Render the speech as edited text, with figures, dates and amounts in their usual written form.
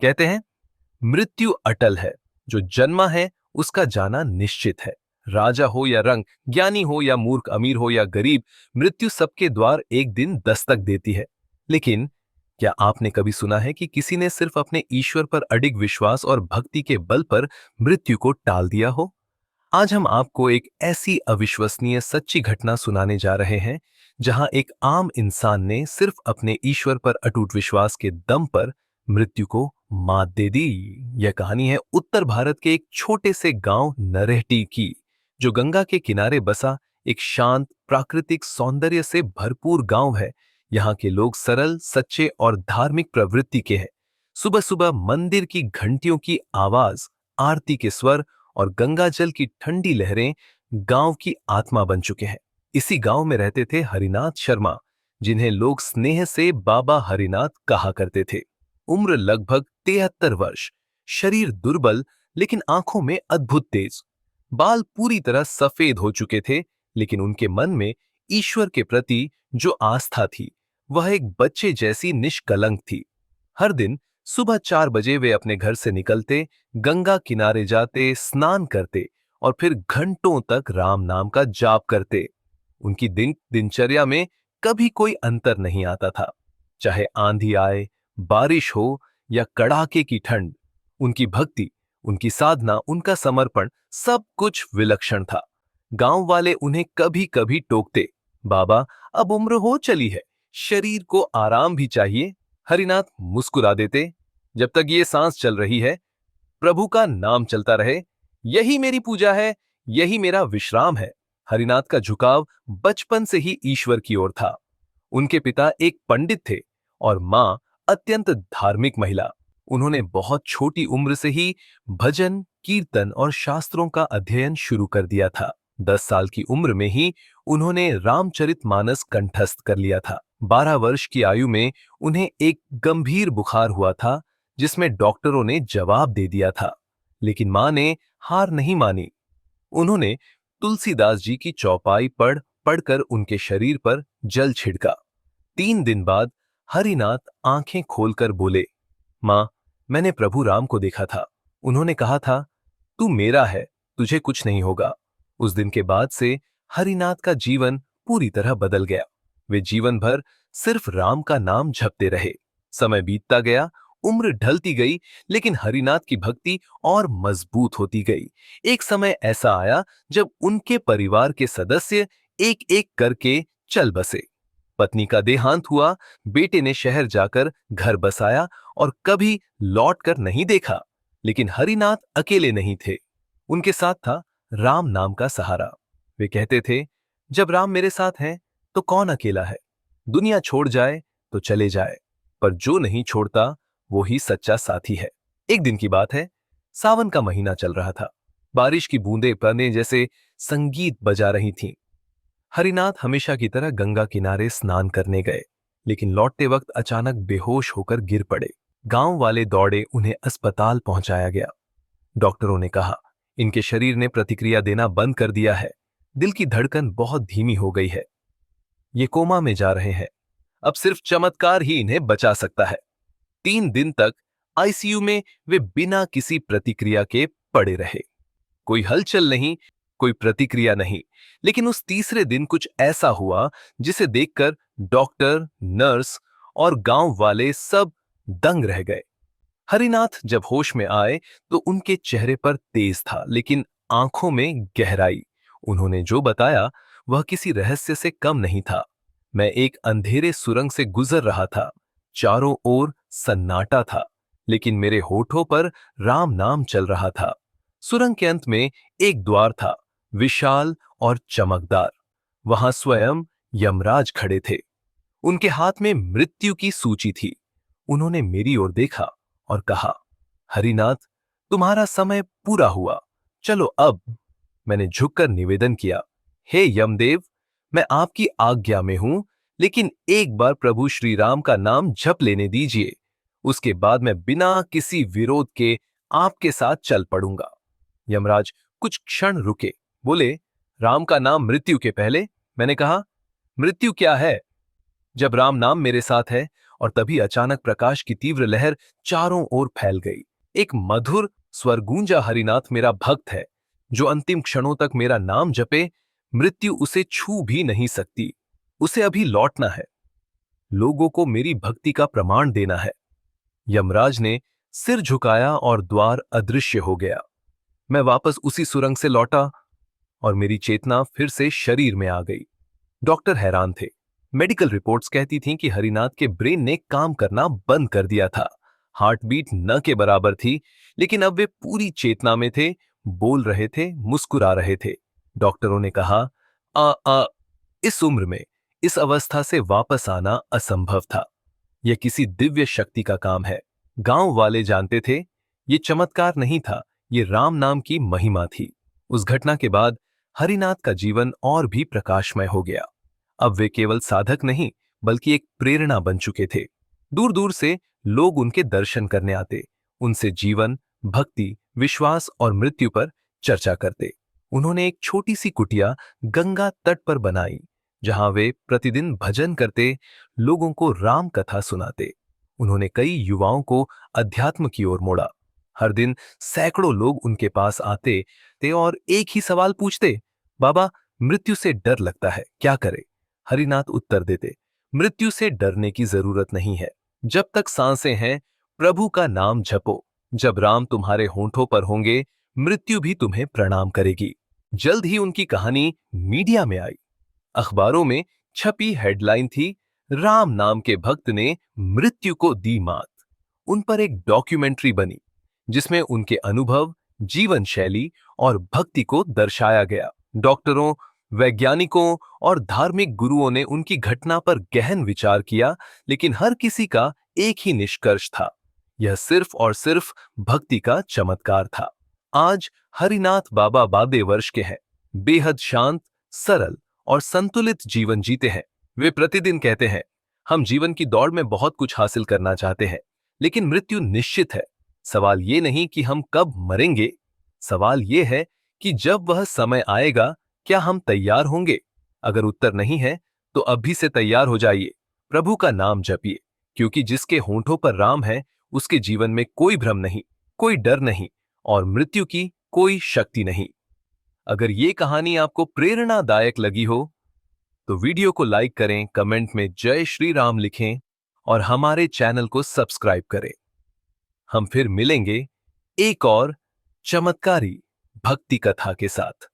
कहते हैं मृत्यु अटल है, जो जन्मा है उसका जाना निश्चित है। राजा हो या रंग, ज्ञानी हो या मूर्ख, अमीर हो या गरीब, मृत्यु सबके द्वार एक दिन दस्तक देती है। लेकिन क्या आपने कभी सुना है कि किसी ने सिर्फ अपने ईश्वर पर अडिग विश्वास और भक्ति के बल पर मृत्यु को टाल दिया हो? आज हम आपको एक ऐसी अविश्वसनीय सच्ची घटना सुनाने जा रहे हैं, जहां एक आम इंसान ने सिर्फ अपने ईश्वर पर अटूट विश्वास के दम पर मृत्यु को मात दे दी। यह कहानी है उत्तर भारत के एक छोटे से गांव नरेहटी की, जो गंगा के किनारे बसा एक शांत प्राकृतिक सौंदर्य से भरपूर गांव है। यहाँ के लोग सरल, सच्चे और धार्मिक प्रवृत्ति के हैं। सुबह सुबह मंदिर की घंटियों की आवाज, आरती के स्वर और गंगाजल की ठंडी लहरें गांव की आत्मा बन चुके हैं। इसी गांव में रहते थे हरिनाथ शर्मा, जिन्हें लोग स्नेह से बाबा हरिनाथ कहा करते थे। उम्र लगभग 73 वर्ष, शरीर दुर्बल लेकिन आंखों में अद्भुत तेज। बाल पूरी तरह सफेद हो चुके थे, लेकिन उनके मन में ईश्वर के प्रति जो आस्था थी, वह एक बच्चे जैसी निष्कलंक थी। हर दिन सुबह 4 बजे वे अपने घर से निकलते, गंगा किनारे जाते, स्नान करते और फिर घंटों तक राम नाम का जाप करते। उनकी दिनचर्या में कभी कोई अंतर नहीं आता था। चाहे आंधी आए, बारिश हो या कड़ाके की ठंड, उनकी भक्ति, उनकी साधना, उनका समर्पण, सब कुछ विलक्षण था। गांव वाले उन्हें कभी कभी टोकते, बाबा अब उम्र हो चली है, शरीर को आराम भी चाहिए। हरिनाथ मुस्कुरा देते, जब तक ये सांस चल रही है, प्रभु का नाम चलता रहे, यही मेरी पूजा है, यही मेरा विश्राम है। हरिनाथ का झुकाव बचपन से ही ईश्वर की ओर था। उनके पिता एक पंडित थे और मां अत्यंत धार्मिक महिला। उन्होंने बहुत छोटी उम्र से ही भजन, कीर्तन और शास्त्रों का अध्ययन शुरू कर दिया था। 10 साल की उम्र में ही उन्होंने रामचरितमानस कंठस्थ कर लिया था। 12 वर्ष की आयु में उन्हें एक गंभीर बुखार हुआ था, जिसमें डॉक्टरों ने जवाब दे दिया था। लेकिन मां ने हार नहीं मानी। उन्होंने तुलसीदास जी की चौपाई पढ़कर उनके शरीर पर जल छिड़का। 3 दिन बाद हरिनाथ आंखें खोलकर बोले, मां, मैंने प्रभु राम को देखा था। उन्होंने कहा था, तू मेरा है, तुझे कुछ नहीं होगा। उस दिन के बाद से हरिनाथ का जीवन पूरी तरह बदल गया। वे जीवन भर सिर्फ राम का नाम जपते रहे। समय बीतता गया, उम्र ढलती गई, लेकिन हरिनाथ की भक्ति और मजबूत होती गई। एक समय ऐसा आया जब उनके परिवार के सदस्य एक एक करके चल बसे। पत्नी का देहांत हुआ, बेटे ने शहर जाकर घर बसाया और कभी लौट कर नहीं देखा। लेकिन हरिनाथ अकेले नहीं थे। उनके साथ था राम नाम का सहारा। वे कहते थे, जब राम मेरे साथ हैं तो कौन अकेला है। दुनिया छोड़ जाए तो चले जाए, पर जो नहीं छोड़ता वो ही सच्चा साथी है। एक दिन की बात है, सावन का महीना चल रहा था। बारिश की बूंदें पड़ने जैसे संगीत बजा रही थीं। हरिनाथ हमेशा की तरह गंगा किनारे स्नान करने गए, लेकिन लौटते वक्त अचानक बेहोश होकर गिर पड़े। गांव वाले दौड़े, उन्हें अस्पताल पहुंचाया गया। डॉक्टरों ने कहा, इनके शरीर ने प्रतिक्रिया देना बंद कर दिया है, दिल की धड़कन बहुत धीमी हो गई है, ये कोमा में जा रहे हैं, अब सिर्फ चमत्कार ही इन्हें बचा सकता है। 3 दिन तक आईसीयू में वे बिना किसी प्रतिक्रिया के पड़े रहे। कोई हलचल नहीं, कोई प्रतिक्रिया नहीं। लेकिन उस तीसरे दिन कुछ ऐसा हुआ जिसे देखकर डॉक्टर, नर्स और गांव वाले सब दंग रह गए। हरिनाथ जब होश में आए तो उनके चेहरे पर तेज था, लेकिन आंखों में गहराई। उन्होंने जो बताया वह किसी रहस्य से कम नहीं था। मैं एक अंधेरे सुरंग से गुजर रहा था, चारों ओर सन्नाटा था, लेकिन मेरे होठों पर राम नाम चल रहा था। सुरंग के अंत में एक द्वार था, विशाल और चमकदार। वहां स्वयं यमराज खड़े थे। उनके हाथ में मृत्यु की सूची थी। उन्होंने मेरी ओर देखा और कहा, हरिनाथ, तुम्हारा समय पूरा हुआ, चलो अब। मैंने झुककर निवेदन किया, हे यमदेव, मैं आपकी आज्ञा में हूं, लेकिन एक बार प्रभु श्री राम का नाम जप लेने दीजिए, उसके बाद मैं बिना किसी विरोध के आपके साथ चल पड़ूंगा। यमराज कुछ क्षण रुके, बोले, राम का नाम मृत्यु के पहले। मैंने कहा, मृत्यु क्या है, जब राम नाम मेरे साथ है और तभी अचानक प्रकाश की तीव्र लहर चारों ओर फैल गई। एक मधुर स्वर गूंजा, हरिनाथ मेरा भक्त है, जो अंतिम क्षणों तक मेरा नाम जपे, मृत्यु उसे छू भी नहीं सकती। उसे अभी लौटना है, लोगों को मेरी भक्ति का प्रमाण देना है। यमराज ने सिर झुकाया और द्वार अदृश्य हो गया। मैं वापस उसी सुरंग से लौटा और मेरी चेतना फिर से शरीर में आ गई। डॉक्टर हैरान थे। मेडिकल रिपोर्ट्स कहती थीं कि हरिनाथ के ब्रेन ने काम करना बंद कर दिया था। हार्ट बीट न के बराबर थी, लेकिन अब वे पूरी चेतना में थे, बोल रहे थे, मुस्कुरा रहे थे। डॉक्टरों ने कहा, आ आ इस उम्र में इस अवस्था से वापस आना असंभव था। यह किसी दिव्य शक्ति का काम है। गांव वाले जानते थे, ये चमत्कार नहीं था, ये राम नाम की महिमा थी। उस घटना के बाद हरिनाथ का जीवन और भी प्रकाशमय हो गया। अब वे केवल साधक नहीं, बल्कि एक प्रेरणा बन चुके थे। दूर दूर से लोग उनके दर्शन करने आते, उनसे जीवन, भक्ति, विश्वास और मृत्यु पर चर्चा करते। उन्होंने एक छोटी सी कुटिया गंगा तट पर बनाई, जहां वे प्रतिदिन भजन करते, लोगों को राम कथा सुनाते। उन्होंने कई युवाओं को अध्यात्म की ओर मोड़ा। हर दिन सैकड़ों लोग उनके पास आते थे और एक ही सवाल पूछते, बाबा, मृत्यु से डर लगता है, क्या करें? हरिनाथ उत्तर देते, मृत्यु से डरने की जरूरत नहीं है। जब तक सांसें हैं, प्रभु का नाम जपो। जब राम तुम्हारे होंठों पर होंगे, मृत्यु भी तुम्हें प्रणाम करेगी। जल्द ही उनकी कहानी मीडिया में आई। अखबारों में छपी हेडलाइन थी, राम नाम के भक्त ने मृत्यु को दी मात। उन पर एक डॉक्यूमेंट्री बनी, जिसमें उनके अनुभव, जीवन शैली और भक्ति को दर्शाया गया। डॉक्टरों, वैज्ञानिकों और धार्मिक गुरुओं ने उनकी घटना पर गहन विचार किया, लेकिन हर किसी का एक ही निष्कर्ष था, यह सिर्फ और सिर्फ भक्ति का चमत्कार था। आज हरिनाथ बाबा 92 वर्ष के हैं, बेहद शांत, सरल और संतुलित जीवन जीते हैं। वे प्रतिदिन कहते हैं, हम जीवन की दौड़ में बहुत कुछ हासिल करना चाहते हैं, लेकिन मृत्यु निश्चित है। सवाल ये नहीं कि हम कब मरेंगे, सवाल ये है कि जब वह समय आएगा, क्या हम तैयार होंगे? अगर उत्तर नहीं है, तो अभी से तैयार हो जाइए। प्रभु का नाम जपिए, क्योंकि जिसके होंठों पर राम है, उसके जीवन में कोई भ्रम नहीं, कोई डर नहीं और मृत्यु की कोई शक्ति नहीं। अगर ये कहानी आपको प्रेरणादायक लगी हो, तो वीडियो को लाइक करें, कमेंट में जय श्री राम लिखें और हमारे चैनल को सब्सक्राइब करें। हम फिर मिलेंगे एक और चमत्कारी भक्ति कथा के साथ।